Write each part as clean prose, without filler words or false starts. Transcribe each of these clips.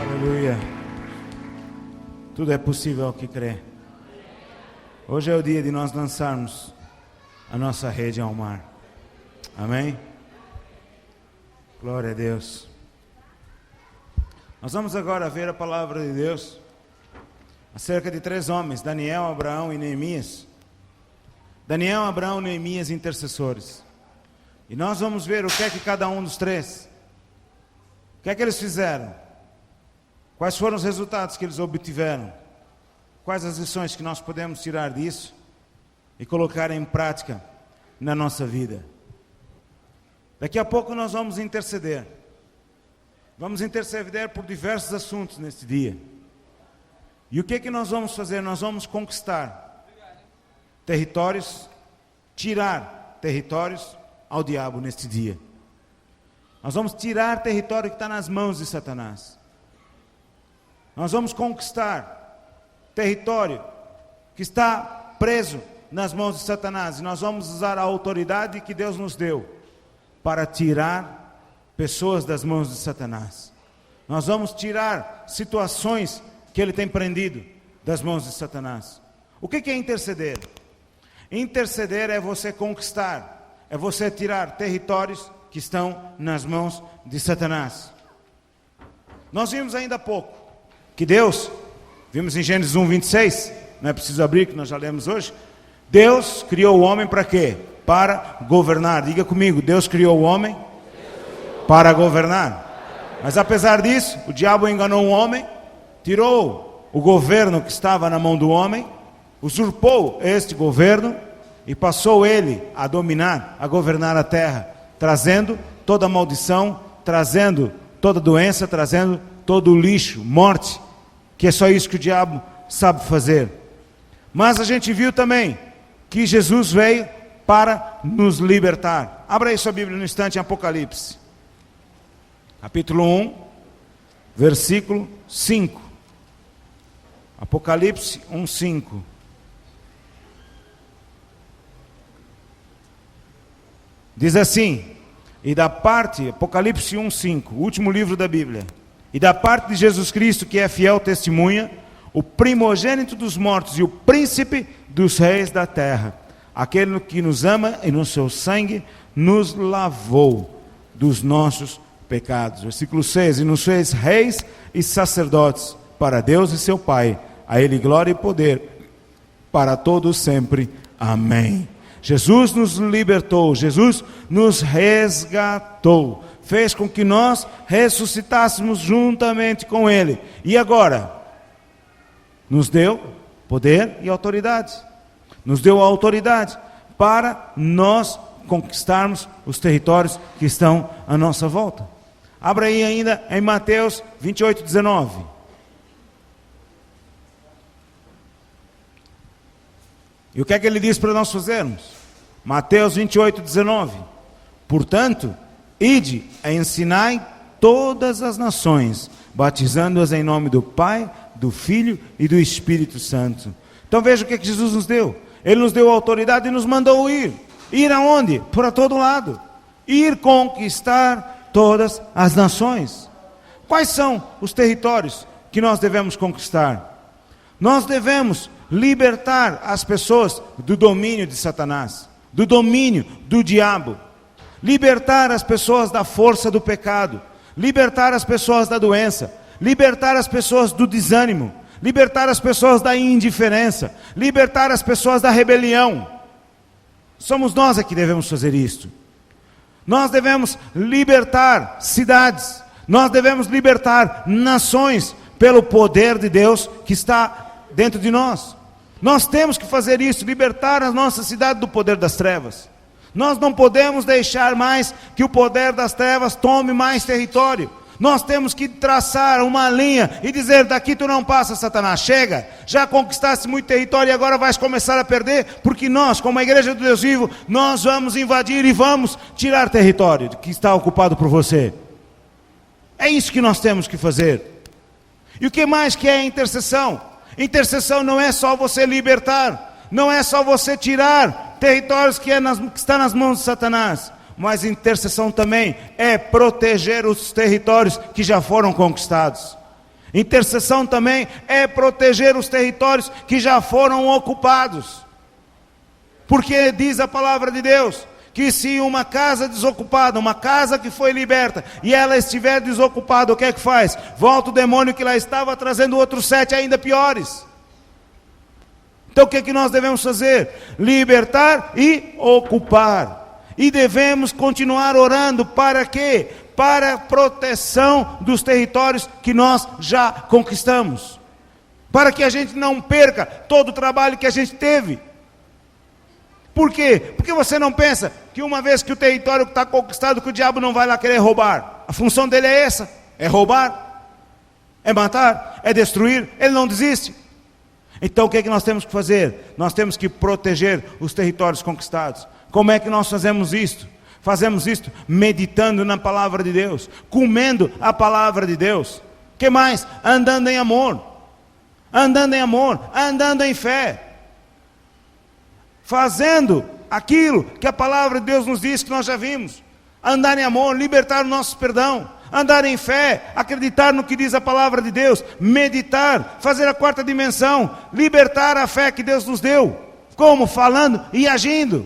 Aleluia. Tudo é possível ao que crê. Hoje é o dia de nós lançarmos a nossa rede ao mar. Amém? Glória a Deus. Nós vamos agora ver a palavra de Deus acerca de 3 homens, Daniel, Abraão e Neemias. Daniel, Abraão e Neemias, intercessores. E nós vamos ver o que é que cada um dos 3, o que é que eles fizeram, quais foram os resultados que eles obtiveram, quais as lições que nós podemos tirar disso e colocar em prática na nossa vida. Daqui a pouco nós vamos interceder. Vamos interceder por diversos assuntos neste dia. E o que é que nós vamos fazer? Nós vamos conquistar territórios, tirar territórios ao diabo neste dia. Nós vamos tirar território que está nas mãos de Satanás. Nós vamos conquistar território que está preso nas mãos de Satanás. E nós vamos usar a autoridade que Deus nos deu para tirar pessoas das mãos de Satanás. Nós vamos tirar situações que ele tem prendido das mãos de Satanás. O que é interceder? Interceder é você conquistar, é você tirar territórios que estão nas mãos de Satanás. Nós vimos ainda há pouco que Deus, vimos em Gênesis 1:26, não é preciso abrir que nós já lemos hoje. Deus criou o homem para quê? Para governar. Diga comigo, Deus criou o homem para governar. Mas apesar disso, o diabo enganou o homem, tirou o governo que estava na mão do homem, usurpou este governo e passou ele a dominar, a governar a terra, trazendo toda a maldição, trazendo toda a doença, trazendo todo o lixo, morte, que é só isso que o diabo sabe fazer. Mas a gente viu também que Jesus veio para nos libertar. Abra aí sua Bíblia no instante em Apocalipse. Capítulo 1, versículo 5. Apocalipse 1:5. Diz assim, e da parte, Apocalipse 1:5, o último livro da Bíblia. E da parte de Jesus Cristo, que é fiel testemunha, o primogênito dos mortos e o príncipe dos reis da terra, aquele que nos ama e no seu sangue nos lavou dos nossos pecados. Versículo 6, e nos fez reis e sacerdotes para Deus e seu Pai, a Ele glória e poder para todos sempre. Amém. Jesus nos libertou, Jesus nos resgatou, fez com que nós ressuscitássemos juntamente com Ele. E agora, nos deu poder e autoridade. Nos deu a autoridade para nós conquistarmos os territórios que estão à nossa volta. Abra aí ainda em Mateus 28:19. E o que é que ele diz para nós fazermos? Mateus 28:19. Portanto, ide e ensinai todas as nações, batizando-as em nome do Pai, do Filho e do Espírito Santo. Então veja o que é que Jesus nos deu. Ele nos deu a autoridade e nos mandou ir. Ir aonde? Para todo lado. Ir conquistar todas as nações. Quais são os territórios que nós devemos conquistar? Nós devemos libertar as pessoas do domínio de Satanás, do domínio do diabo. Libertar as pessoas da força do pecado. Libertar as pessoas da doença. Libertar as pessoas do desânimo. Libertar as pessoas da indiferença. Libertar as pessoas da rebelião. Somos nós que devemos fazer isto. Nós devemos libertar cidades. Nós devemos libertar nações pelo poder de Deus que está dentro de nós. Nós temos que fazer isso, libertar a nossa cidade do poder das trevas. Nós não podemos deixar mais que o poder das trevas tome mais território. Nós temos que traçar uma linha e dizer, daqui tu não passa, Satanás, chega, já conquistaste muito território e agora vais começar a perder, porque nós, como a igreja do Deus vivo, nós vamos invadir e vamos tirar território que está ocupado por você. É isso que nós temos que fazer. E o que mais que é intercessão? Intercessão não é só você libertar, não é só você tirar territórios que está nas mãos de Satanás, mas intercessão também é proteger os territórios que já foram conquistados. Intercessão também é proteger os territórios que já foram ocupados. Porque diz a palavra de Deus que se uma casa desocupada, uma casa que foi liberta, e ela estiver desocupada, o que é que faz? Volta o demônio que lá estava, trazendo outros 7 ainda piores. Então o que é que nós devemos fazer? Libertar e ocupar. E devemos continuar orando para quê? Para a proteção dos territórios que nós já conquistamos. Para que a gente não perca todo o trabalho que a gente teve. Por quê? Porque você não pensa que uma vez que o território está conquistado, que o diabo não vai lá querer roubar. A função dele é essa, é roubar, é matar, é destruir, ele não desiste. Então o que é que nós temos que fazer? Nós temos que proteger os territórios conquistados. Como é que nós fazemos isto? Fazemos isto meditando na palavra de Deus, comendo a palavra de Deus. O que mais? Andando em amor, andando em fé. Fazendo aquilo que a palavra de Deus nos diz, que nós já vimos. Andar em amor, libertar o nosso perdão. Andar em fé, acreditar no que diz a palavra de Deus. Meditar, fazer a 4ª dimensão. Libertar a fé que Deus nos deu. Como? Falando e agindo.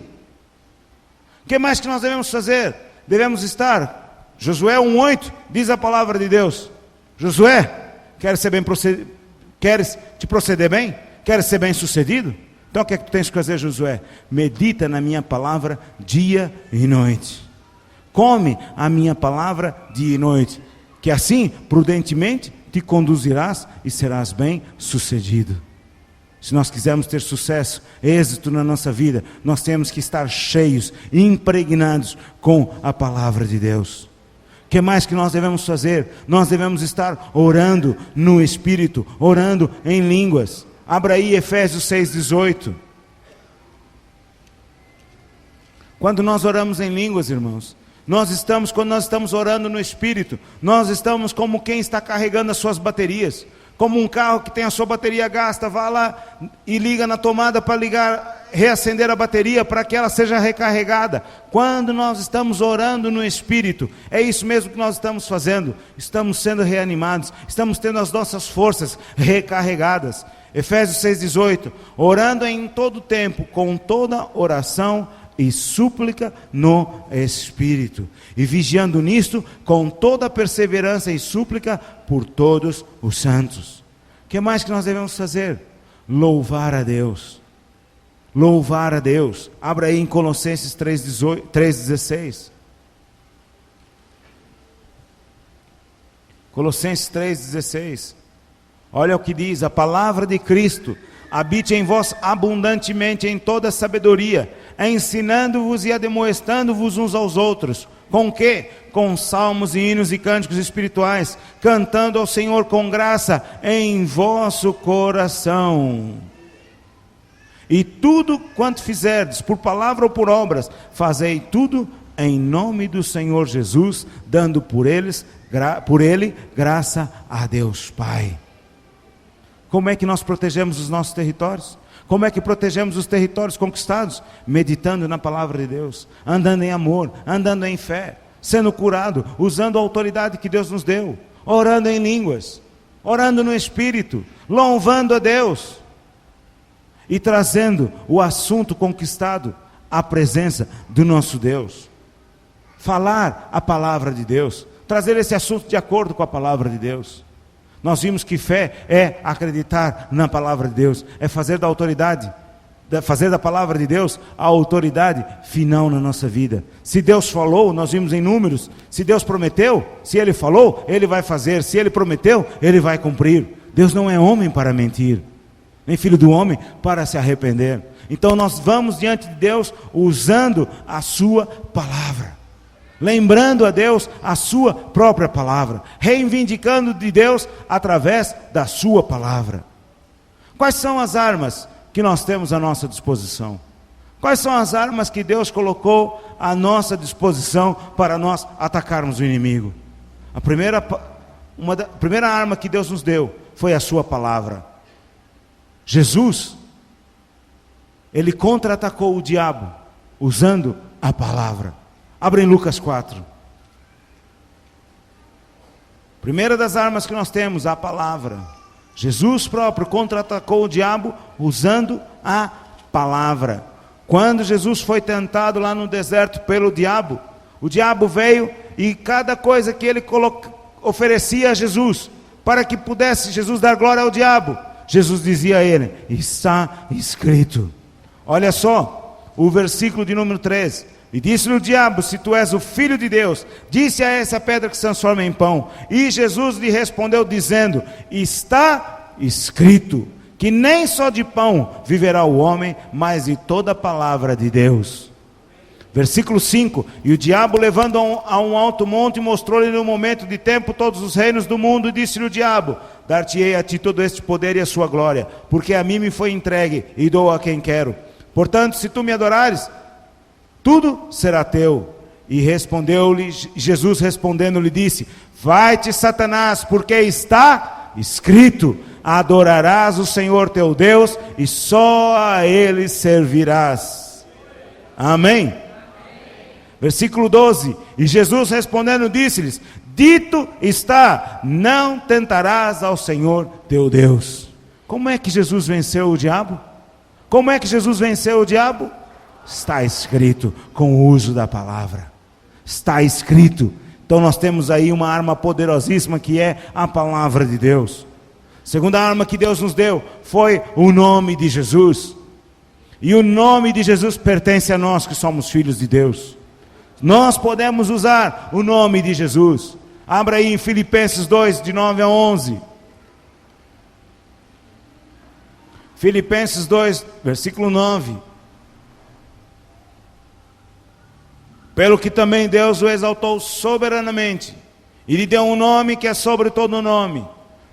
O que mais que nós devemos fazer? Devemos estar. Josué 1:8 diz a palavra de Deus. Josué, queres te proceder bem? Queres ser bem sucedido? Então o que é que tu tens que fazer, Josué? Medita na minha palavra dia e noite. Come a minha palavra dia e noite. Que assim, prudentemente, te conduzirás e serás bem sucedido. Se nós quisermos ter sucesso, êxito na nossa vida, nós temos que estar cheios, impregnados com a palavra de Deus. O que mais que nós devemos fazer? Nós devemos estar orando no Espírito, orando em línguas. Abra aí Efésios 6:18. Quando nós oramos em línguas, irmãos, quando nós estamos orando no Espírito, nós estamos como quem está carregando as suas baterias. Como um carro que tem a sua bateria gasta, vá lá e liga na tomada para reacender a bateria para que ela seja recarregada. Quando nós estamos orando no Espírito, é isso mesmo que nós estamos fazendo. Estamos sendo reanimados, estamos tendo as nossas forças recarregadas. Efésios 6:18, orando em todo tempo, com toda oração e súplica no Espírito, e vigiando nisto com toda perseverança e súplica por todos os santos. O que mais que nós devemos fazer? Louvar a Deus. Louvar a Deus. Abra aí em Colossenses 3:16. Colossenses 3:16. Olha o que diz: a palavra de Cristo habite em vós abundantemente em toda sabedoria, ensinando-vos e admoestando-vos uns aos outros. Com quê? Com salmos e hinos e cânticos espirituais, cantando ao Senhor com graça em vosso coração. E tudo quanto fizerdes, por palavra ou por obras, fazei tudo em nome do Senhor Jesus, dando por ele graça a Deus Pai. Como é que nós protegemos os nossos territórios? Como é que protegemos os territórios conquistados? Meditando na palavra de Deus, andando em amor, andando em fé, sendo curado, usando a autoridade que Deus nos deu, orando em línguas, orando no Espírito, louvando a Deus e trazendo o assunto conquistado à presença do nosso Deus. Falar a palavra de Deus, trazer esse assunto de acordo com a palavra de Deus. Nós vimos que fé é acreditar na palavra de Deus, é fazer da autoridade, fazer da palavra de Deus a autoridade final na nossa vida. Se Deus falou, nós vimos em Números, se Deus prometeu, se Ele falou, Ele vai fazer, se Ele prometeu, Ele vai cumprir. Deus não é homem para mentir, nem filho do homem para se arrepender. Então nós vamos diante de Deus usando a sua palavra, lembrando a Deus a sua própria palavra, reivindicando de Deus através da sua palavra. Quais são as armas que nós temos à nossa disposição? Quais são as armas que Deus colocou à nossa disposição para nós atacarmos o inimigo? A primeira arma que Deus nos deu foi a sua palavra. Jesus, Ele contra-atacou o diabo usando a palavra. Abra em Lucas 4. Primeira das armas que nós temos, a palavra. Jesus próprio contra-atacou o diabo usando a palavra. Quando Jesus foi tentado lá no deserto pelo diabo, o diabo veio e cada coisa que ele oferecia a Jesus, para que pudesse Jesus dar glória ao diabo, Jesus dizia a ele: está escrito. Olha só, o versículo de número 13. E disse-lhe o diabo: se tu és o filho de Deus, disse a essa pedra que se transforma em pão. E Jesus lhe respondeu dizendo: está escrito, que nem só de pão viverá o homem, mas de toda a palavra de Deus. Versículo 5. E o diabo, levando a um alto monte, mostrou-lhe no momento de tempo todos os reinos do mundo, e disse-lhe o diabo: dar-te-ei a ti todo este poder e a sua glória, porque a mim me foi entregue, e dou a quem quero. Portanto, se tu me adorares, tudo será teu. E respondeu-lhe, Jesus respondendo-lhe disse: vai-te, Satanás, porque está escrito: adorarás o Senhor teu Deus, e só a Ele servirás. Amém? Versículo 12. E Jesus respondendo disse-lhes: dito está, não tentarás ao Senhor teu Deus. Como é que Jesus venceu o diabo? Como é que Jesus venceu o diabo? Está escrito, com o uso da palavra. Está escrito. Então nós temos aí uma arma poderosíssima, que é a palavra de Deus. Segunda arma que Deus nos deu foi o nome de Jesus. E o nome de Jesus pertence a nós que somos filhos de Deus. Nós podemos usar o nome de Jesus. Abra aí em Filipenses 2, de 9 a 11. Filipenses 2, versículo 9. Pelo que também Deus o exaltou soberanamente, e lhe deu um nome que é sobre todo nome,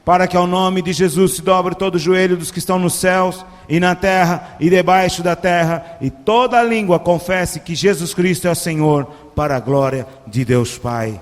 para que ao nome de Jesus se dobre todo o joelho dos que estão nos céus, e na terra, e debaixo da terra, e toda a língua confesse que Jesus Cristo é o Senhor, para a glória de Deus Pai.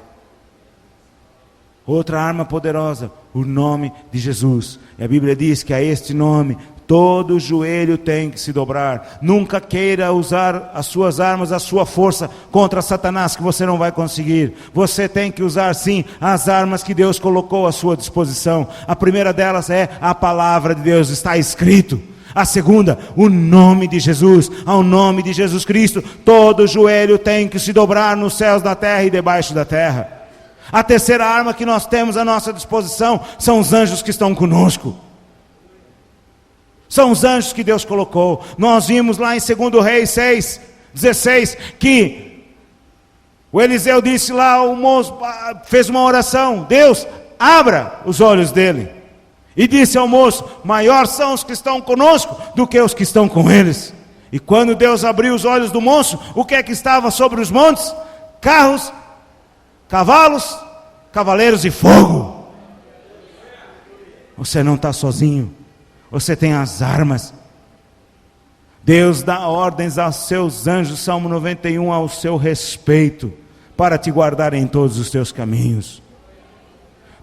Outra arma poderosa, o nome de Jesus. E a Bíblia diz que a este nome todo joelho tem que se dobrar. Nunca queira usar as suas armas, a sua força contra Satanás, que você não vai conseguir. Você tem que usar sim as armas que Deus colocou à sua disposição. A primeira delas é a palavra de Deus, está escrito. A segunda, o nome de Jesus. Ao nome de Jesus Cristo, todo joelho tem que se dobrar nos céus, na terra e debaixo da terra. A terceira arma que nós temos à nossa disposição são os anjos que estão conosco. São os anjos que Deus colocou. Nós vimos lá em 2 Reis 6, 16, que o Eliseu disse lá, o moço fez uma oração: Deus, abra os olhos dele. E disse ao moço: maior são os que estão conosco do que os que estão com eles. E quando Deus abriu os olhos do moço, o que é que estava sobre os montes? Carros, cavalos, cavaleiros e fogo. Você não está sozinho. Você tem as armas. Deus dá ordens aos seus anjos, Salmo 91, ao seu respeito, para te guardar em todos os teus caminhos.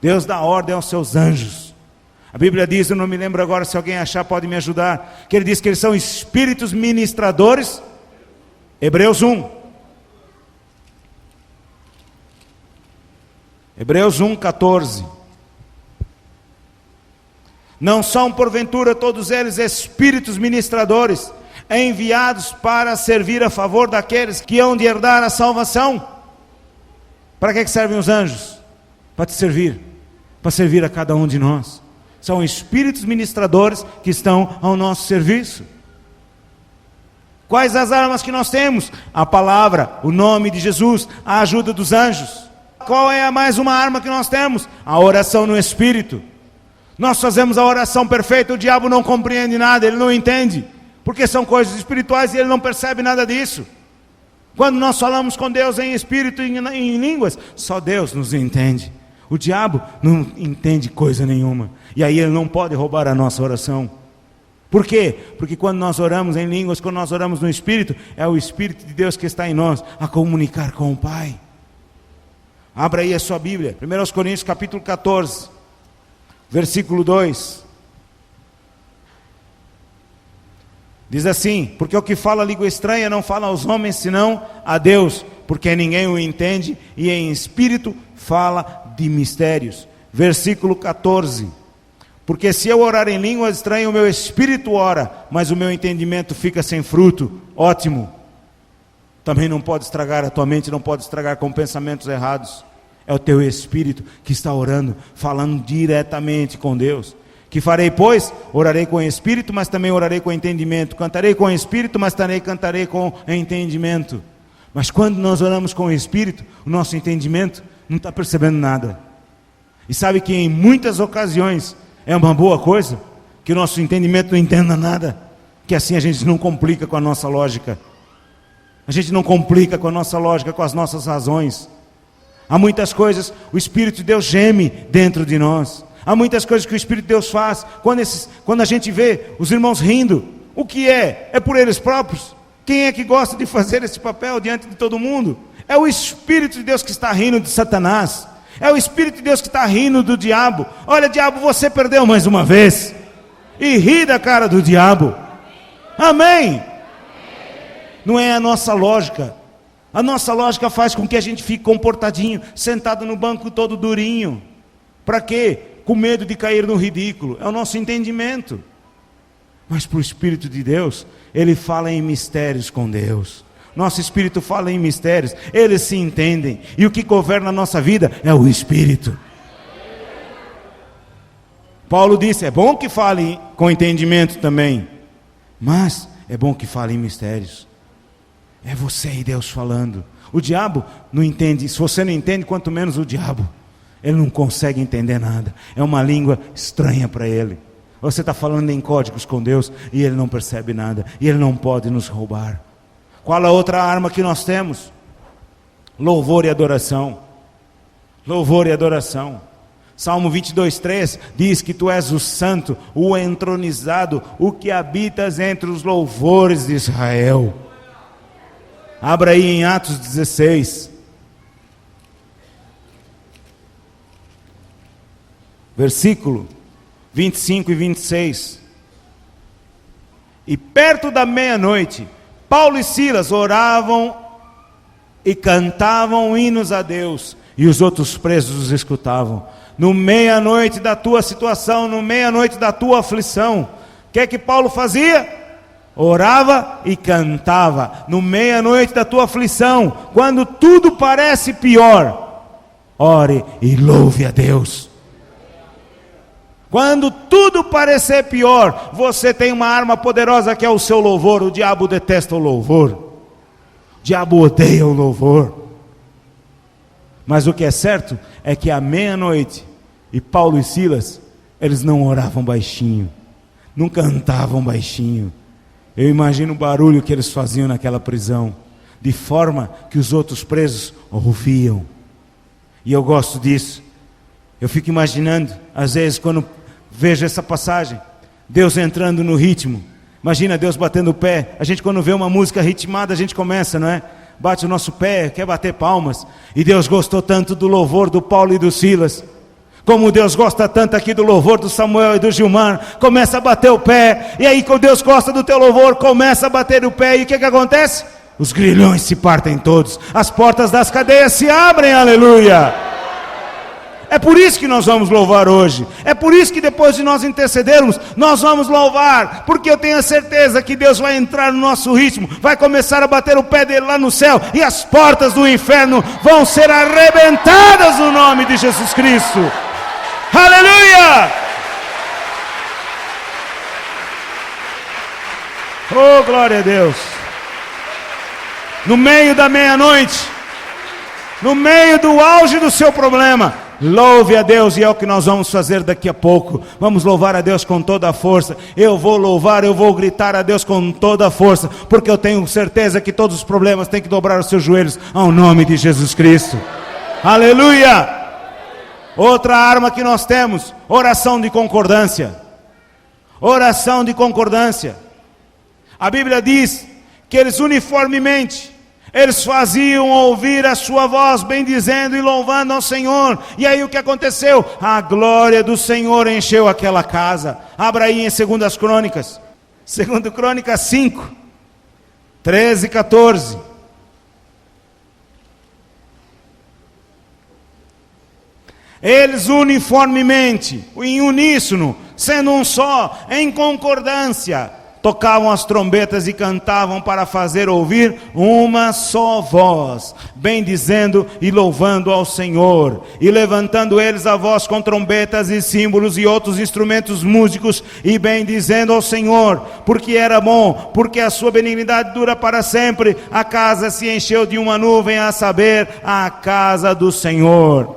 Deus dá ordem aos seus anjos. A Bíblia diz, eu não me lembro agora, se alguém achar pode me ajudar, que ele diz que eles são espíritos ministradores. Hebreus 1. Hebreus 1, 14. Não são porventura todos eles espíritos ministradores, enviados para servir a favor daqueles que hão de herdar a salvação? Para que servem os anjos? Para te servir, para servir a cada um de nós. São espíritos ministradores que estão ao nosso serviço. Quais as armas que nós temos? A palavra, o nome de Jesus, a ajuda dos anjos. Qual é mais uma arma que nós temos? A oração no Espírito. Nós fazemos a oração perfeita, o diabo não compreende nada, ele não entende, porque são coisas espirituais e ele não percebe nada disso. Quando nós falamos com Deus em espírito e em línguas, só Deus nos entende. O diabo não entende coisa nenhuma, e aí ele não pode roubar a nossa oração. Por quê? Porque quando nós oramos em línguas, quando nós oramos no Espírito, é o Espírito de Deus que está em nós, a comunicar com o Pai. Abra aí a sua Bíblia, 1 Coríntios capítulo 14, versículo 2. Diz assim: porque o que fala língua estranha não fala aos homens, senão a Deus, porque ninguém o entende, e em espírito fala de mistérios. versículo 14. Porque se eu orar em línguas estranhas, o meu espírito ora, mas o meu entendimento fica sem fruto. Ótimo. Também não pode estragar a tua mente, não pode estragar com pensamentos errados. É o teu espírito que está orando, falando diretamente com Deus. Que farei, pois? Orarei com espírito, mas também orarei com entendimento. Cantarei com espírito, mas também cantarei com entendimento. Mas quando nós oramos com o espírito, o nosso entendimento não está percebendo nada. E sabe que em muitas ocasiões é uma boa coisa que o nosso entendimento não entenda nada, que assim a gente não complica com a nossa lógica. A gente não complica com a nossa lógica, com as nossas razões. Há muitas coisas, o Espírito de Deus geme dentro de nós. Há muitas coisas que o Espírito de Deus faz. Quando a gente vê os irmãos rindo, o que é? É por eles próprios. Quem é que gosta de fazer esse papel diante de todo mundo? É o Espírito de Deus que está rindo de Satanás. É o Espírito de Deus que está rindo do diabo. Olha, diabo, você perdeu mais uma vez. E ri da cara do diabo. Amém? Não é a nossa lógica. A nossa lógica faz com que a gente fique comportadinho, sentado no banco todo durinho. Para quê? Com medo de cair no ridículo. É o nosso entendimento. Mas para o Espírito de Deus, ele fala em mistérios com Deus. Nosso Espírito fala em mistérios, eles se entendem. E o que governa a nossa vida é o Espírito. Paulo disse, é bom que fale com entendimento também, mas é bom que fale em mistérios. É você e Deus falando. O diabo não entende. Se você não entende, quanto menos o diabo. Ele não consegue entender nada. É uma língua estranha para ele. Você está falando em códigos com Deus e ele não percebe nada. E ele não pode nos roubar. Qual a outra arma que nós temos? Louvor e adoração. Louvor e adoração. Salmo 22:3 diz que tu és o santo, o entronizado, o que habitas entre os louvores de Israel. Abra aí em Atos 16. Versículo 25 e 26. E perto da meia-noite, Paulo e Silas oravam e cantavam hinos a Deus, e os outros presos os escutavam. No meia-noite da tua situação, no meia-noite da tua aflição, o que é que Paulo fazia? Orava e cantava. No meia-noite da tua aflição, quando tudo parece pior, ore e louve a Deus. Quando tudo parecer pior, você tem uma arma poderosa que é o seu louvor. O diabo detesta o louvor. O diabo odeia o louvor. Mas o que é certo é que à meia-noite, e Paulo e Silas, eles não oravam baixinho, não cantavam baixinho. Eu imagino o barulho que eles faziam naquela prisão, de forma que os outros presos ouviam. E eu gosto disso. Eu fico imaginando, às vezes, quando vejo essa passagem, Deus entrando no ritmo. Imagina Deus batendo o pé. A gente, quando vê uma música ritmada, a gente começa, não é? Bate o nosso pé, quer bater palmas. E Deus gostou tanto do louvor do Paulo e do Silas, como Deus gosta tanto aqui do louvor do Samuel e do Gilmar. Começa a bater o pé. E aí, quando Deus gosta do teu louvor, começa a bater o pé. E o que acontece? Os grilhões se partem todos. As portas das cadeias se abrem, aleluia. É por isso que nós vamos louvar hoje. É por isso que depois de nós intercedermos, nós vamos louvar. Porque eu tenho a certeza que Deus vai entrar no nosso ritmo. Vai começar a bater o pé dele lá no céu. E as portas do inferno vão ser arrebentadas no nome de Jesus Cristo. Aleluia! Oh, glória a Deus. No meio da meia-noite, no meio do auge do seu problema, louve a Deus, e é o que nós vamos fazer daqui a pouco. Vamos louvar a Deus com toda a força. Eu vou louvar, eu vou gritar a Deus com toda a força, porque eu tenho certeza que todos os problemas têm que dobrar os seus joelhos ao nome de Jesus Cristo. Aleluia! Outra arma que nós temos, oração de concordância. Oração de concordância. A Bíblia diz que eles uniformemente, eles faziam ouvir a sua voz, bendizendo e louvando ao Senhor. E aí o que aconteceu? A glória do Senhor encheu aquela casa. Abra aí em 2 Crônicas. 2 Crônicas 5, 13 e 14. Eles uniformemente, em uníssono, sendo um só, em concordância, tocavam as trombetas e cantavam para fazer ouvir uma só voz, bendizendo e louvando ao Senhor, e levantando eles a voz com trombetas e símbolos e outros instrumentos músicos, e bendizendo ao Senhor, porque era bom, porque a sua benignidade dura para sempre. A casa se encheu de uma nuvem, a saber, a casa do Senhor.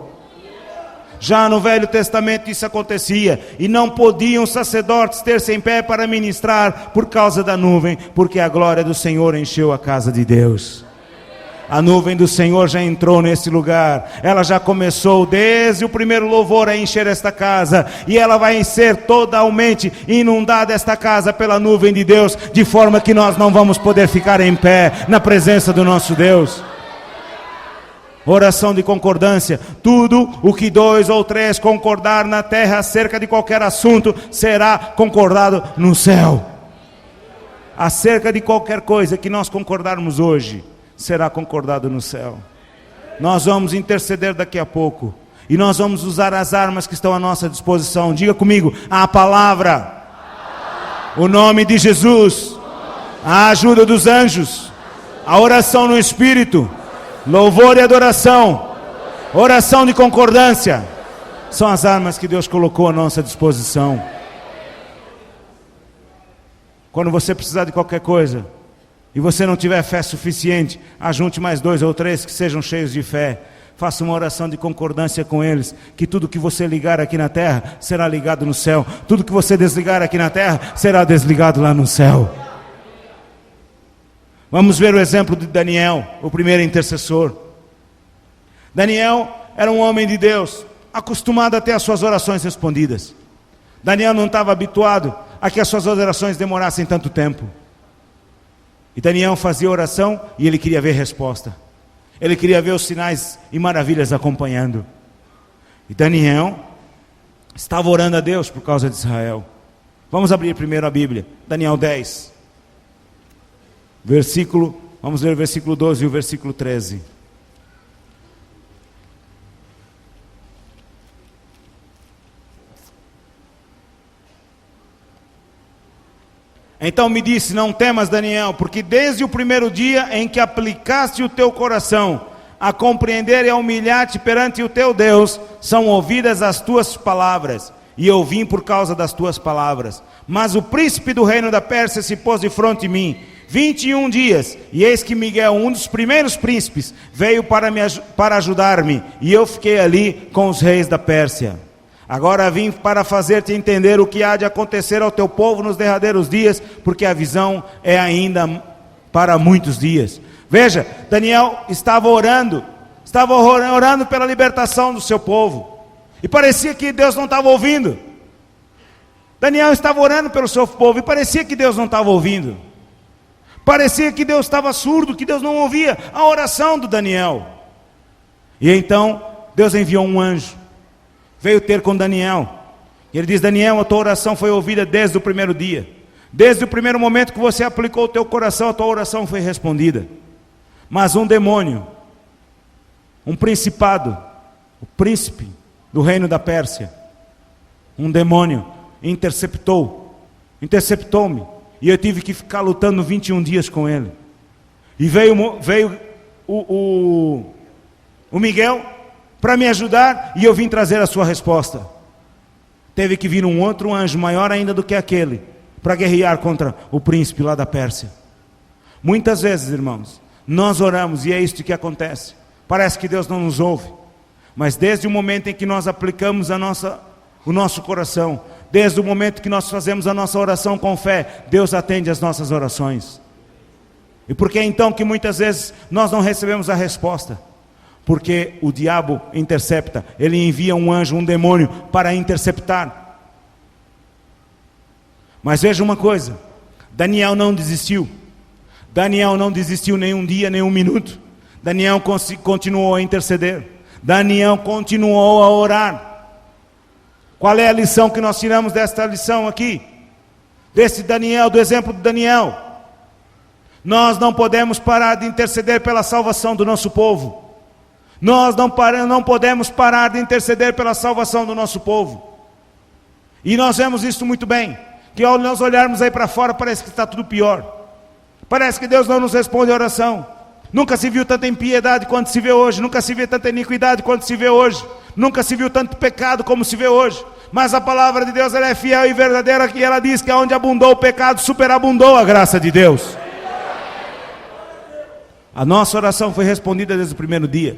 Já no Velho Testamento isso acontecia, e não podiam os sacerdotes ter-se em pé para ministrar por causa da nuvem, porque a glória do Senhor encheu a casa de Deus. A nuvem do Senhor já entrou nesse lugar, ela já começou desde o primeiro louvor a encher esta casa, e ela vai ser totalmente inundada esta casa pela nuvem de Deus, de forma que nós não vamos poder ficar em pé na presença do nosso Deus. Oração de concordância: tudo o que 2 ou 3 concordar na terra acerca de qualquer assunto, será concordado no céu. Acerca de qualquer coisa que nós concordarmos hoje, será concordado no céu. Nós vamos interceder daqui a pouco, e nós vamos usar as armas que estão à nossa disposição. Diga comigo: a palavra, o nome de Jesus, a ajuda dos anjos, a oração no Espírito, louvor e adoração, oração de concordância, são as armas que Deus colocou à nossa disposição. Quando você precisar de qualquer coisa, e você não tiver fé suficiente, ajunte mais 2 ou 3 que sejam cheios de fé. Faça uma oração de concordância com eles, que tudo que você ligar aqui na terra, será ligado no céu. Tudo que você desligar aqui na terra, será desligado lá no céu. Vamos ver o exemplo de Daniel, o primeiro intercessor. Daniel era um homem de Deus, acostumado a ter as suas orações respondidas. Daniel não estava habituado a que as suas orações demorassem tanto tempo. E Daniel fazia oração e ele queria ver resposta. Ele queria ver os sinais e maravilhas acompanhando. E Daniel estava orando a Deus por causa de Israel. Vamos abrir primeiro a Bíblia, Daniel 10. Vamos ler o versículo 12 e o versículo 13. Então me disse: não temas, Daniel, porque desde o primeiro dia em que aplicaste o teu coração a compreender e a humilhar-te perante o teu Deus, são ouvidas as tuas palavras, e eu vim por causa das tuas palavras. Mas o príncipe do reino da Pérsia se pôs de fronte de mim 21 dias, e eis que Miguel, um dos primeiros príncipes, veio para ajudar-me, e eu fiquei ali com os reis da Pérsia. Agora vim para fazer-te entender o que há de acontecer ao teu povo nos derradeiros dias, porque a visão é ainda para muitos dias. Veja, Daniel estava orando pela libertação do seu povo, e parecia que Deus não estava ouvindo. Daniel estava orando pelo seu povo, e parecia que Deus não estava ouvindo. Parecia que Deus estava surdo, que Deus não ouvia a oração do Daniel. E então Deus enviou um anjo, veio ter com Daniel, e ele diz: Daniel, a tua oração foi ouvida desde o primeiro dia. Desde o primeiro momento que você aplicou o teu coração, a tua oração foi respondida. Mas um demônio, um principado, o príncipe do reino da Pérsia, um demônio interceptou-me, e eu tive que ficar lutando 21 dias com ele. E veio o Miguel para me ajudar, e eu vim trazer a sua resposta. Teve que vir um outro anjo, maior ainda do que aquele, para guerrear contra o príncipe lá da Pérsia. Muitas vezes, irmãos, nós oramos e é isto que acontece. Parece que Deus não nos ouve. Mas desde o momento em que nós aplicamos o nosso coração, desde o momento que nós fazemos a nossa oração com fé, Deus atende as nossas orações. E por que então que muitas vezes nós não recebemos a resposta? Porque o diabo intercepta, ele envia um anjo, um demônio para interceptar. Mas veja uma coisa, Daniel não desistiu. Daniel não desistiu nem um dia, nem um minuto. Daniel continuou a interceder. Daniel continuou a orar. Qual é a lição que nós tiramos desta lição aqui? Desse Daniel, do exemplo de Daniel. Nós não podemos parar de interceder pela salvação do nosso povo. Nós não podemos parar de interceder pela salvação do nosso povo. E nós vemos isso muito bem, que ao nós olharmos aí para fora, parece que está tudo pior. Parece que Deus não nos responde a oração. Nunca se viu tanta impiedade quanto se vê hoje. Nunca se viu tanta iniquidade quanto se vê hoje. Nunca se viu tanto pecado como se vê hoje. Mas a palavra de Deus, ela é fiel e verdadeira, que ela diz que onde abundou o pecado, superabundou a graça de Deus. A nossa oração foi respondida desde o primeiro dia.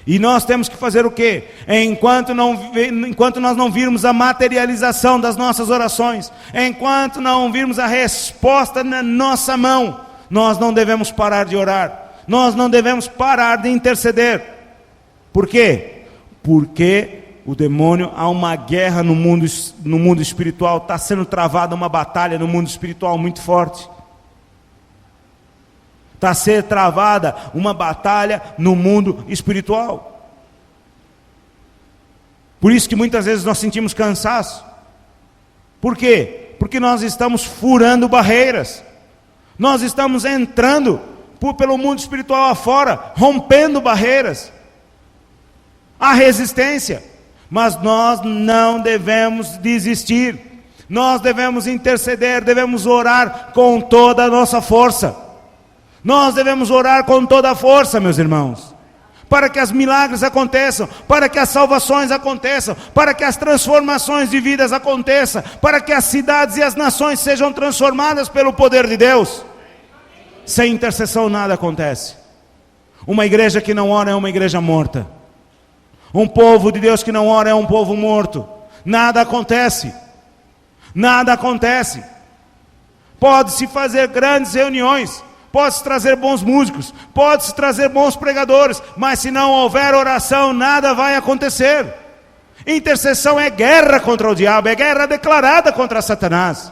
E nós temos que fazer o quê? Enquanto nós não virmos a materialização das nossas orações, enquanto não virmos a resposta na nossa mão, nós não devemos parar de orar. Nós não devemos parar de interceder. Por quê? Porque o demônio, há uma guerra no mundo espiritual, está sendo travada uma batalha no mundo espiritual muito forte. Está sendo travada uma batalha no mundo espiritual. Por isso que muitas vezes nós sentimos cansaço. Por quê? Porque nós estamos furando barreiras. Nós estamos entrando pelo mundo espiritual afora, rompendo barreiras. Há resistência, mas nós não devemos desistir. Nós devemos interceder, devemos orar com toda a nossa força. Nós devemos orar com toda a força, meus irmãos, para que os milagres aconteçam, para que as salvações aconteçam, para que as transformações de vidas aconteçam, para que as cidades e as nações sejam transformadas pelo poder de Deus. Sem intercessão nada acontece. Uma igreja que não ora é uma igreja morta. Um povo de Deus que não ora é um povo morto. Nada acontece. Nada acontece. Pode-se fazer grandes reuniões, pode-se trazer bons músicos, pode-se trazer bons pregadores, mas se não houver oração, nada vai acontecer. Intercessão é guerra contra o diabo, é guerra declarada contra Satanás.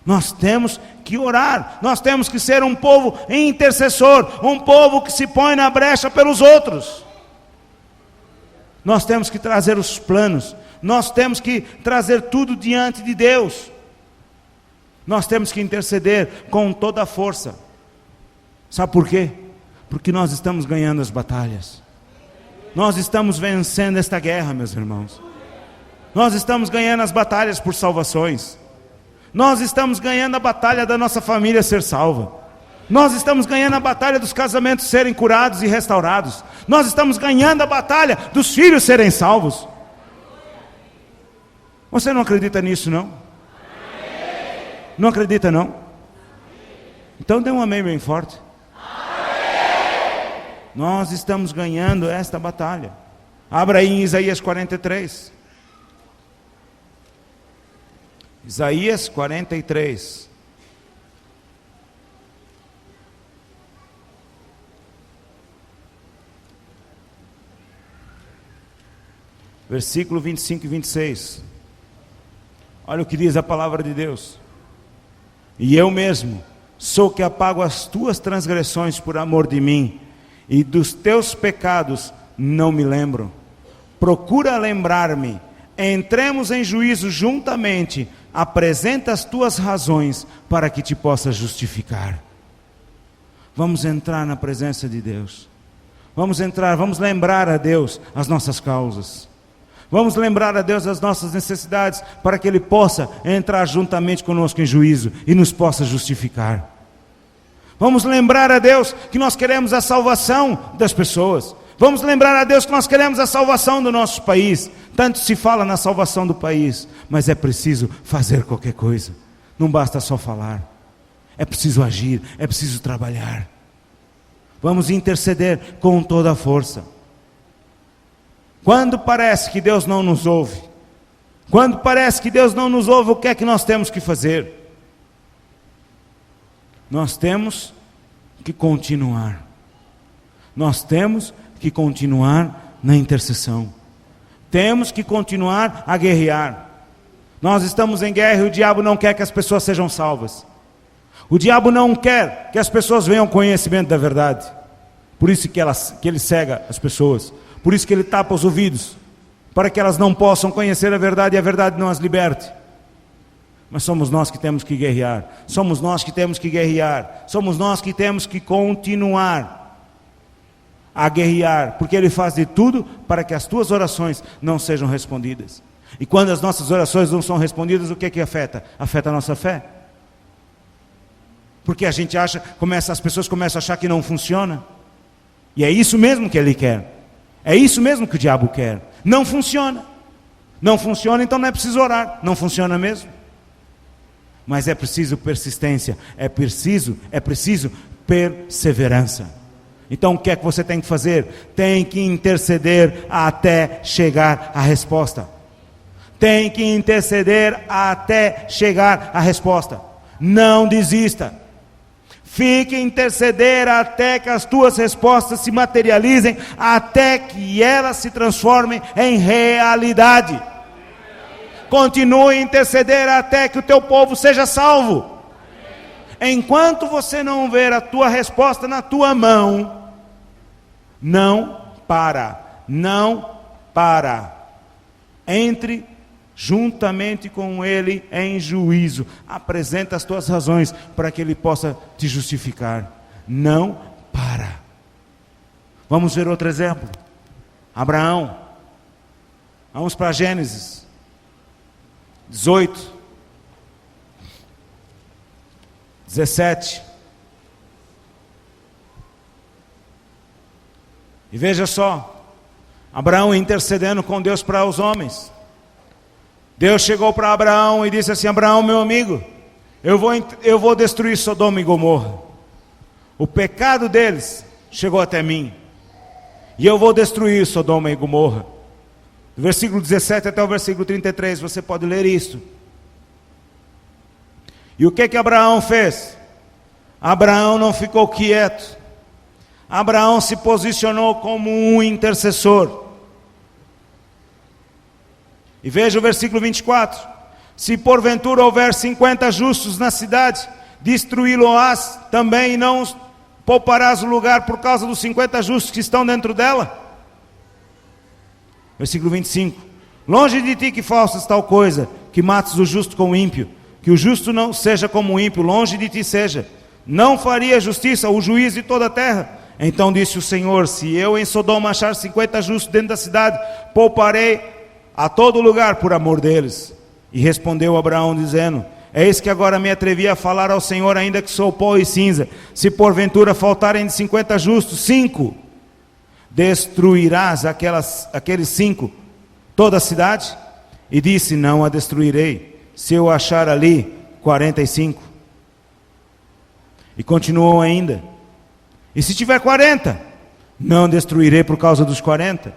Nós temos que orar, nós temos que ser um povo intercessor, um povo que se põe na brecha pelos outros. Nós temos que trazer os planos, nós temos que trazer tudo diante de Deus. Nós temos que interceder com toda a força. Sabe por quê? Porque nós estamos ganhando as batalhas. Nós estamos vencendo esta guerra, meus irmãos. Nós estamos ganhando as batalhas por salvações. Nós estamos ganhando a batalha da nossa família ser salva. Nós estamos ganhando a batalha dos casamentos serem curados e restaurados. Nós estamos ganhando a batalha dos filhos serem salvos. Você não acredita nisso, não? Não acredita, não? Então dê um amém bem forte. Nós estamos ganhando esta batalha. Abra aí em Isaías 43. Isaías 43. Versículo 25 e 26. Olha o que diz a palavra de Deus. E eu mesmo sou que apago as tuas transgressões por amor de mim, e dos teus pecados não me lembro. Procura lembrar-me. Entremos em juízo juntamente. Apresenta as tuas razões para que te possa justificar. Vamos entrar na presença de Deus. Vamos entrar, vamos lembrar a Deus as nossas causas. Vamos lembrar a Deus as nossas necessidades, para que Ele possa entrar juntamente conosco em juízo e nos possa justificar. Vamos lembrar a Deus que nós queremos a salvação das pessoas. Vamos lembrar a Deus que nós queremos a salvação do nosso país. Tanto se fala na salvação do país, mas é preciso fazer qualquer coisa. Não basta só falar. É preciso agir, é preciso trabalhar. Vamos interceder com toda a força. Quando parece que Deus não nos ouve, quando parece que Deus não nos ouve, o que é que nós temos que fazer? Nós temos que continuar. Nós temos que continuar na intercessão. Temos que continuar a guerrear. Nós estamos em guerra e o diabo não quer que as pessoas sejam salvas. O diabo não quer que as pessoas venham ao conhecimento da verdade. Por isso que ele cega as pessoas. Por isso que ele tapa os ouvidos, para que elas não possam conhecer a verdade e a verdade não as liberte. Mas somos nós que temos que guerrear. Somos nós que temos que guerrear. Somos nós que temos que continuar a guerrear, porque Ele faz de tudo para que as tuas orações não sejam respondidas. E quando as nossas orações não são respondidas, o que afeta? Afeta a nossa fé. Porque a gente acha, as pessoas começam a achar que não funciona. E é isso mesmo que Ele quer. É isso mesmo que o diabo quer. Não funciona. Não funciona, então não é preciso orar. Não funciona mesmo. Mas é preciso persistência. É preciso perseverança. Então o que é que você tem que fazer? Tem que interceder até chegar a resposta. Tem que interceder até chegar a resposta. Não desista. Fique a interceder até que as tuas respostas se materializem, até que elas se transformem em realidade. Continue a interceder até que o teu povo seja salvo. Enquanto você não ver a tua resposta na tua mão, não para. Entre juntamente com Ele em juízo. Apresenta as tuas razões para que Ele possa te justificar. Não para. Vamos ver outro exemplo. Abraão. Vamos para Gênesis 18, 17. E veja só, Abraão intercedendo com Deus para os homens. Deus chegou para Abraão e disse assim: Abraão, meu amigo, eu vou destruir Sodoma e Gomorra. O pecado deles chegou até mim, e eu vou destruir Sodoma e Gomorra. Do versículo 17 até o versículo 33, você pode ler isso. E o que Abraão fez? Abraão não ficou quieto. Abraão se posicionou como um intercessor. E veja o versículo 24. Se porventura houver 50 justos na cidade, destruí-lo-ás também, e não pouparás o lugar por causa dos 50 justos que estão dentro dela. Versículo 25. Longe de ti que faças tal coisa, que mates o justo com o ímpio, que o justo não seja como o ímpio, longe de ti seja. Não faria justiça o juiz de toda a terra. Então disse o Senhor: se eu em Sodoma achar 50 justos dentro da cidade, pouparei a todo lugar por amor deles. E respondeu Abraão dizendo: eis que agora me atrevi a falar ao Senhor, ainda que sou pó e cinza. Se porventura faltarem de 50 justos 5, destruirás aqueles 5, toda a cidade? E disse: não a destruirei, se eu achar ali 45. E continuou ainda: e se tiver 40, não destruirei por causa dos 40.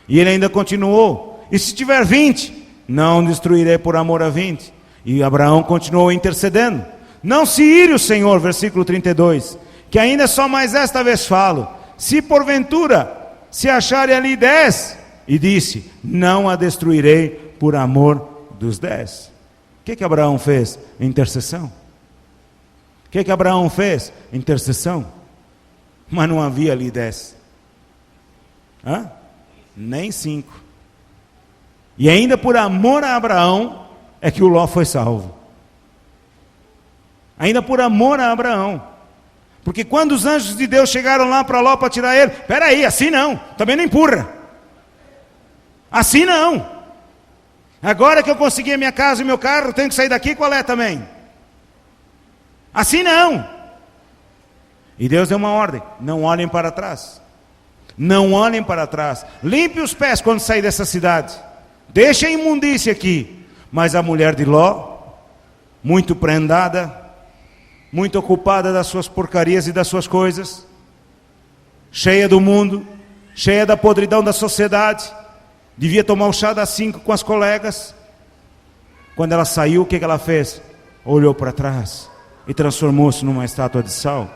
E ele ainda continuou: e se tiver 20, não destruirei por amor a 20. E Abraão continuou intercedendo. Não se ire o Senhor, versículo 32, que ainda só mais esta vez falo. Se porventura se acharem ali 10, e disse: não a destruirei por amor dos 10. O que Abraão fez? Intercessão. O que Abraão fez? Intercessão. Mas não havia ali 10. Nem 5. E ainda por amor a Abraão é que o Ló foi salvo. Ainda por amor a Abraão. Porque quando os anjos de Deus chegaram lá para Ló para tirar ele, peraí, assim não, também não empurra. Assim não. Agora que eu consegui a minha casa e meu carro, tenho que sair daqui, qual é também? Assim não. E Deus deu uma ordem: não olhem para trás. Não olhem para trás. Limpe os pés quando sair dessa cidade. Deixa a imundícia aqui. Mas a mulher de Ló, muito prendada, muito ocupada das suas porcarias e das suas coisas, cheia do mundo, cheia da podridão da sociedade, devia tomar o chá das 5 com as colegas. Quando ela saiu, o que ela fez? Olhou para trás e transformou-se numa estátua de sal.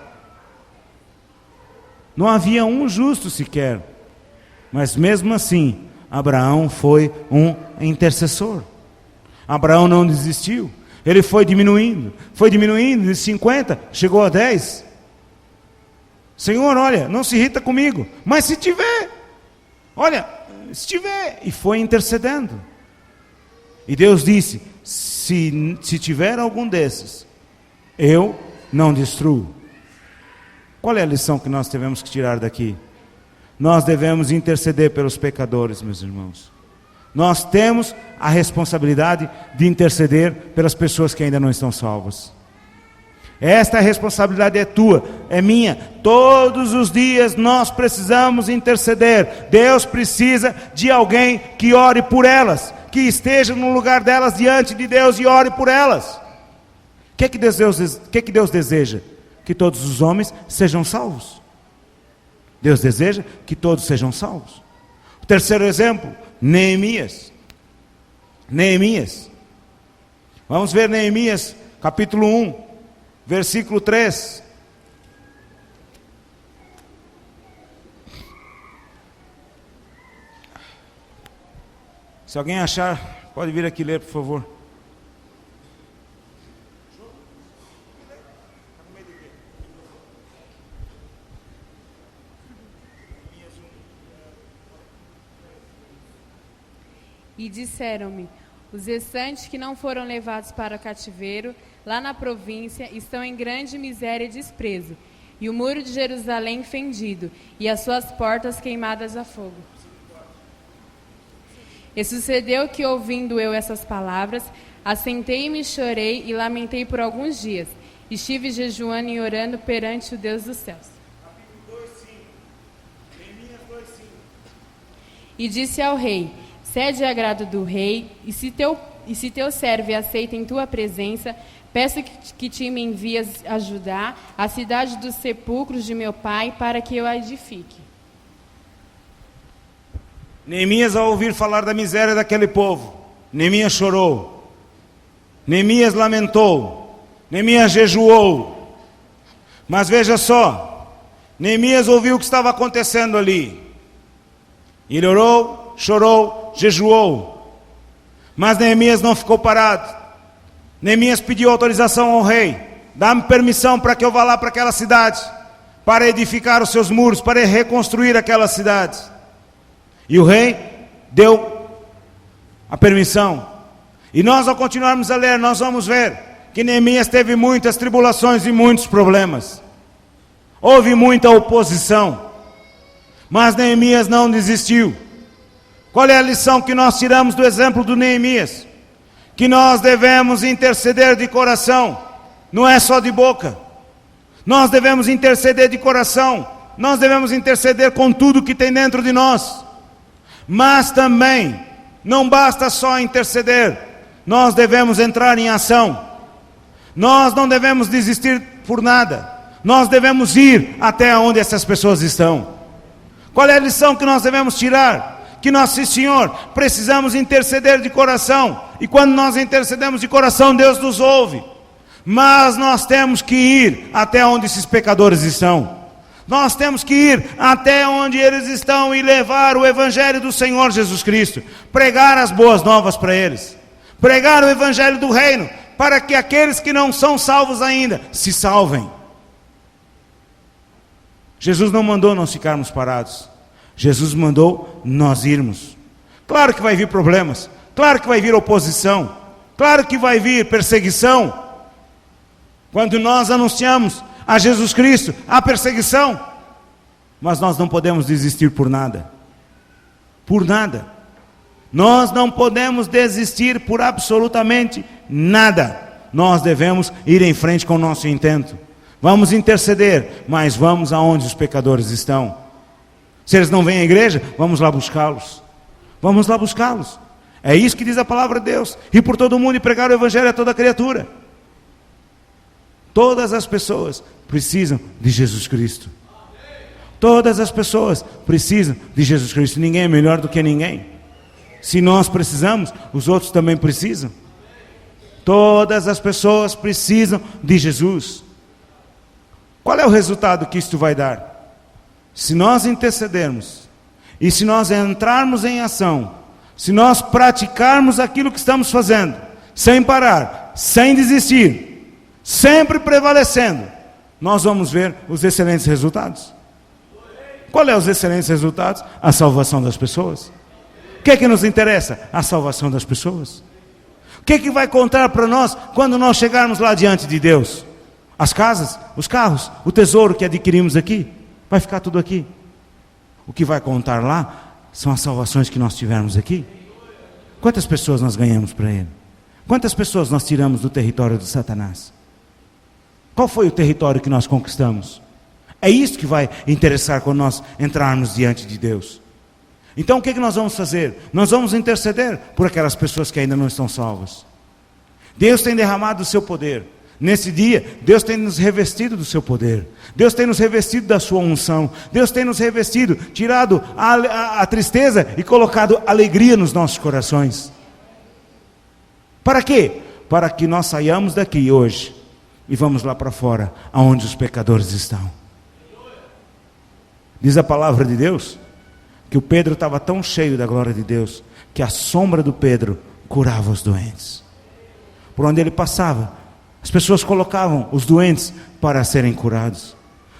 Não havia um justo sequer, mas mesmo assim Abraão foi um intercessor. Abraão não desistiu. Ele foi diminuindo de 50, chegou a 10. Senhor, olha, não se irrita comigo, mas se tiver, e foi intercedendo. E Deus disse: se tiver algum desses, eu não destruo. Qual é a lição que nós devemos tirar daqui? nós devemos interceder pelos pecadores, meus irmãos. Nós temos a responsabilidade de interceder pelas pessoas que ainda não estão salvas. Esta responsabilidade é tua, é minha. Todos os dias nós precisamos interceder. Deus precisa de alguém que ore por elas, que esteja no lugar delas diante de Deus e ore por elas. O que que Deus deseja? Que todos os homens sejam salvos. Deus deseja que todos sejam salvos. O terceiro exemplo, Neemias. Neemias. Vamos ver Neemias, capítulo 1, versículo 3. Se alguém achar, pode vir aqui ler, por favor. E disseram-me: os restantes que não foram levados para o cativeiro, lá na província, estão em grande miséria e desprezo, e o muro de Jerusalém fendido, e as suas portas queimadas a fogo. E sucedeu que, ouvindo eu essas palavras, assentei-me, chorei e lamentei por alguns dias. Estive jejuando e orando perante o Deus dos céus. E disse ao rei: se é de agrado do rei, e se teu servo é aceito em tua presença, peço que te me envias a Judá, a cidade dos sepulcros de meu pai, para que eu a edifique. Neemias, ao ouvir falar da miséria daquele povo, Neemias chorou, Neemias lamentou, Neemias jejuou. Mas veja só, Neemias ouviu o que estava acontecendo ali. Ele orou, chorou, jejuou. Mas Neemias não ficou parado. Neemias pediu autorização ao rei: dá-me permissão para que eu vá lá para aquela cidade, para edificar os seus muros, para reconstruir aquela cidade. E o rei deu a permissão. E nós, ao continuarmos a ler, nós vamos ver que Neemias teve muitas tribulações e muitos problemas. Houve muita oposição, mas Neemias não desistiu. Qual é a lição que nós tiramos do exemplo do Neemias? Que nós devemos interceder de coração, não é só de boca. Nós devemos interceder de coração, nós devemos interceder com tudo que tem dentro de nós. Mas também, não basta só interceder, nós devemos entrar em ação. Nós não devemos desistir por nada, nós devemos ir até onde essas pessoas estão. Qual é a lição que nós devemos tirar? Que nós, sim, Senhor, precisamos interceder de coração, e quando nós intercedemos de coração, Deus nos ouve. Mas nós temos que ir até onde esses pecadores estão. Nós temos que ir até onde eles estão e levar o Evangelho do Senhor Jesus Cristo. Pregar as boas novas para eles. Pregar o Evangelho do Reino, para que aqueles que não são salvos ainda, se salvem. Jesus não mandou nós ficarmos parados. Jesus mandou nós irmos. Claro que vai vir problemas. Claro que vai vir oposição. Claro que vai vir perseguição. Quando nós anunciamos a Jesus Cristo, a perseguição, mas nós não podemos desistir por nada. Por nada. Nós não podemos desistir por absolutamente nada. Nós devemos ir em frente com o nosso intento. Vamos interceder, mas vamos aonde os pecadores estão. Se eles não vêm à igreja, vamos lá buscá-los. Vamos lá buscá-los. É isso que diz a palavra de Deus. Ir por todo mundo e pregar o Evangelho a toda criatura. Todas as pessoas precisam de Jesus Cristo. Todas as pessoas precisam de Jesus Cristo. Ninguém é melhor do que ninguém. Se nós precisamos, os outros também precisam. Todas as pessoas precisam de Jesus. Qual é o resultado que isto vai dar? Se nós intercedermos, e se nós entrarmos em ação, se nós praticarmos aquilo que estamos fazendo, sem parar, sem desistir, sempre prevalecendo, nós vamos ver os excelentes resultados. Qual é os excelentes resultados? A salvação das pessoas. O que é que nos interessa? A salvação das pessoas. O que é que vai contar para nós quando nós chegarmos lá diante de Deus? As casas, os carros, o tesouro que adquirimos aqui, vai ficar tudo aqui. O que vai contar lá são as salvações que nós tivermos aqui. Quantas pessoas nós ganhamos para Ele? Quantas pessoas nós tiramos do território de Satanás? Qual foi o território que nós conquistamos? É isso que vai interessar quando nós entrarmos diante de Deus. Então o que nós vamos fazer? Nós vamos interceder por aquelas pessoas que ainda não estão salvas. Deus tem derramado o seu poder. Nesse dia, Deus tem nos revestido do seu poder. Deus tem nos revestido da sua unção. Deus tem nos revestido, tirado a tristeza e colocado alegria nos nossos corações. Para quê? Para que nós saiamos daqui hoje e vamos lá para fora, aonde os pecadores estão. Diz a palavra de Deus que o Pedro estava tão cheio da glória de Deus que a sombra do Pedro curava os doentes. Por onde ele passava, as pessoas colocavam os doentes para serem curados.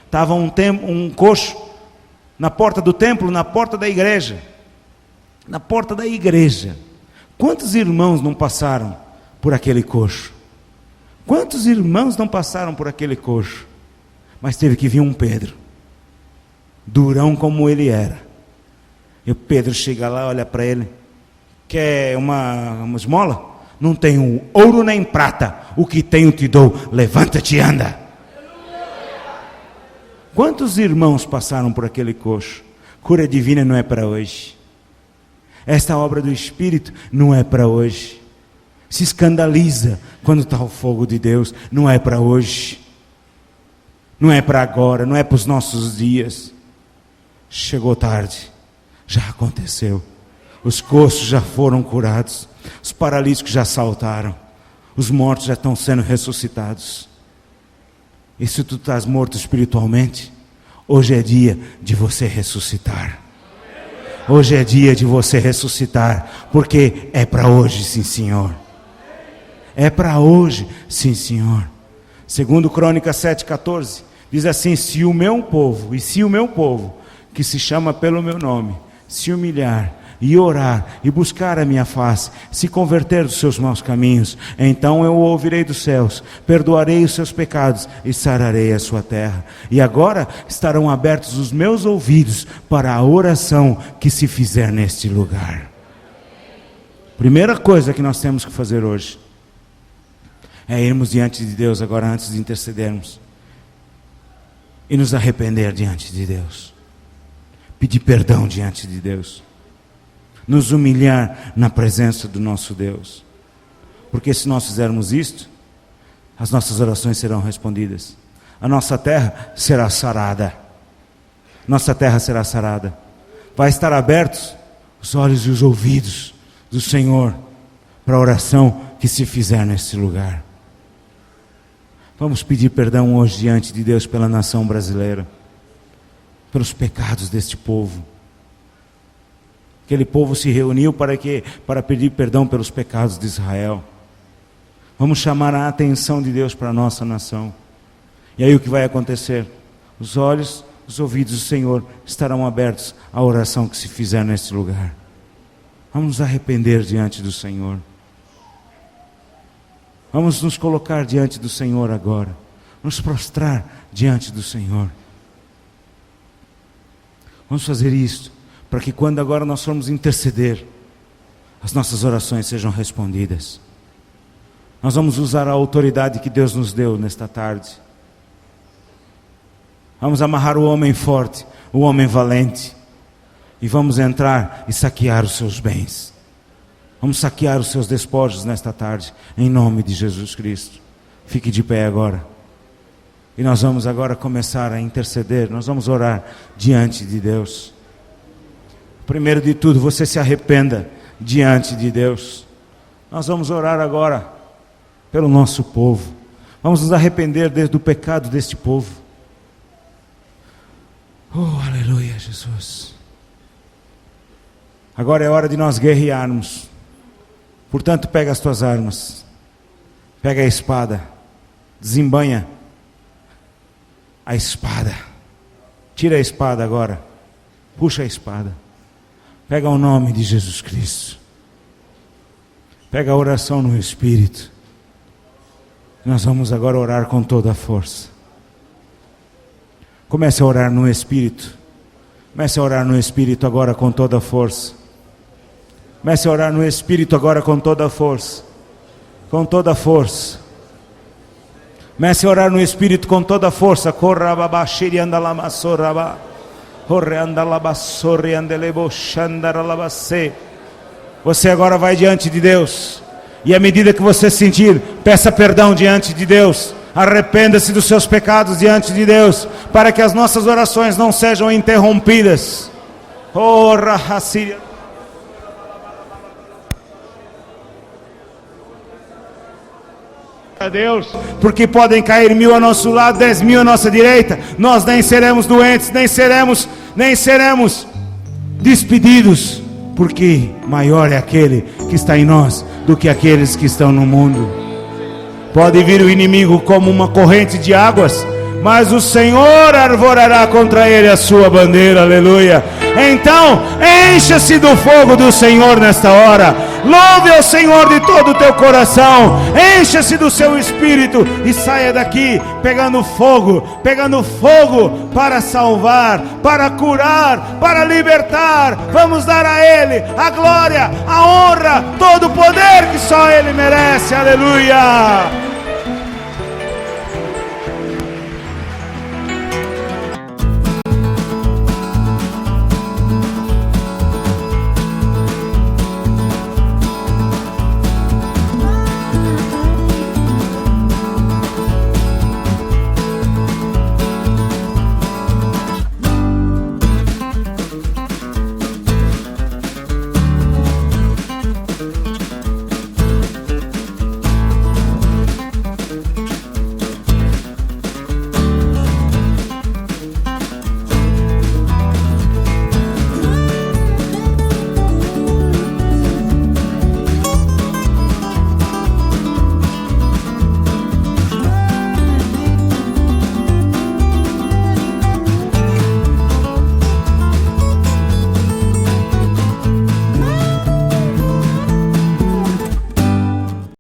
Estava um coxo na porta do templo, na porta da igreja. Na porta da igreja. Quantos irmãos não passaram por aquele coxo? Quantos irmãos não passaram por aquele coxo? Mas teve que vir um Pedro, durão como ele era. E o Pedro chega lá, olha para ele: quer uma esmola? Não tenho ouro nem prata, o que tenho te dou, levanta-te e anda. Quantos irmãos passaram por aquele coxo? Cura divina não é para hoje. Esta obra do Espírito não é para hoje. Se escandaliza quando está o fogo de Deus, não é para hoje. Não é para agora, não é para os nossos dias. Chegou tarde, já aconteceu. Os coxos já foram curados, os paralíticos já saltaram, os mortos já estão sendo ressuscitados. E se tu estás morto espiritualmente, hoje é dia de você ressuscitar. Hoje é dia de você ressuscitar, porque é para hoje, sim Senhor. É para hoje, sim Senhor. Segundo Crônicas 7,14, diz assim: se o meu povo, que se chama pelo meu nome, se humilhar e orar e buscar a minha face, se converter dos seus maus caminhos, então eu o ouvirei dos céus, perdoarei os seus pecados e sararei a sua terra. E agora estarão abertos os meus ouvidos para a oração que se fizer neste lugar. Primeira coisa que nós temos que fazer hoje é irmos diante de Deus agora, antes de intercedermos, e nos arrepender diante de Deus, pedir perdão diante de Deus, nos humilhar na presença do nosso Deus, porque se nós fizermos isto, as nossas orações serão respondidas, a nossa terra será sarada, vai estar abertos os olhos e os ouvidos do Senhor para a oração que se fizer nesse lugar. Vamos pedir perdão hoje diante de Deus pela nação brasileira, pelos pecados deste povo. Aquele povo se reuniu para pedir perdão pelos pecados de Israel. Vamos chamar a atenção de Deus para a nossa nação. E aí o que vai acontecer? Os olhos, os ouvidos do Senhor estarão abertos à oração que se fizer neste lugar. Vamos nos arrepender diante do Senhor. Vamos nos colocar diante do Senhor agora. Nos prostrar diante do Senhor. Vamos fazer isso, para que quando agora nós formos interceder, as nossas orações sejam respondidas. Nós vamos usar a autoridade que Deus nos deu nesta tarde. Vamos amarrar o homem forte, o homem valente, e vamos entrar e saquear os seus bens. Vamos saquear os seus despojos nesta tarde, em nome de Jesus Cristo. Fique de pé agora. E nós vamos agora começar a interceder, nós vamos orar diante de Deus. Primeiro de tudo, você se arrependa diante de Deus. Nós vamos orar agora pelo nosso povo. Vamos nos arrepender do pecado deste povo. Oh, aleluia, Jesus. Agora é hora de nós guerrearmos. Portanto, pega as tuas armas, pega a espada, desembanha a espada, tira a espada agora, puxa a espada, pega o nome de Jesus Cristo, pega a oração no Espírito. Nós vamos agora orar com toda a força. Comece a orar no Espírito, Comece a orar no Espírito agora com toda a força. Comece a orar no Espírito agora com toda a força. Com toda a força. Comece a orar no Espírito com toda a força. Você agora vai diante de Deus. E à medida que você sentir, peça perdão diante de Deus. Arrependa-se dos seus pecados diante de Deus, para que as nossas orações não sejam interrompidas. A Deus, porque podem cair 1000 ao nosso lado, 10.000 à nossa direita, nós nem seremos doentes, nem seremos despedidos, porque maior é aquele que está em nós do que aqueles que estão no mundo. Pode vir o inimigo como uma corrente de águas, mas o Senhor arvorará contra ele a sua bandeira, aleluia. Então, encha-se do fogo do Senhor nesta hora. Louve ao Senhor de todo o teu coração. Encha-se do seu espírito e saia daqui pegando fogo para salvar, para curar, para libertar. Vamos dar a Ele a glória, a honra, todo o poder que só Ele merece, aleluia.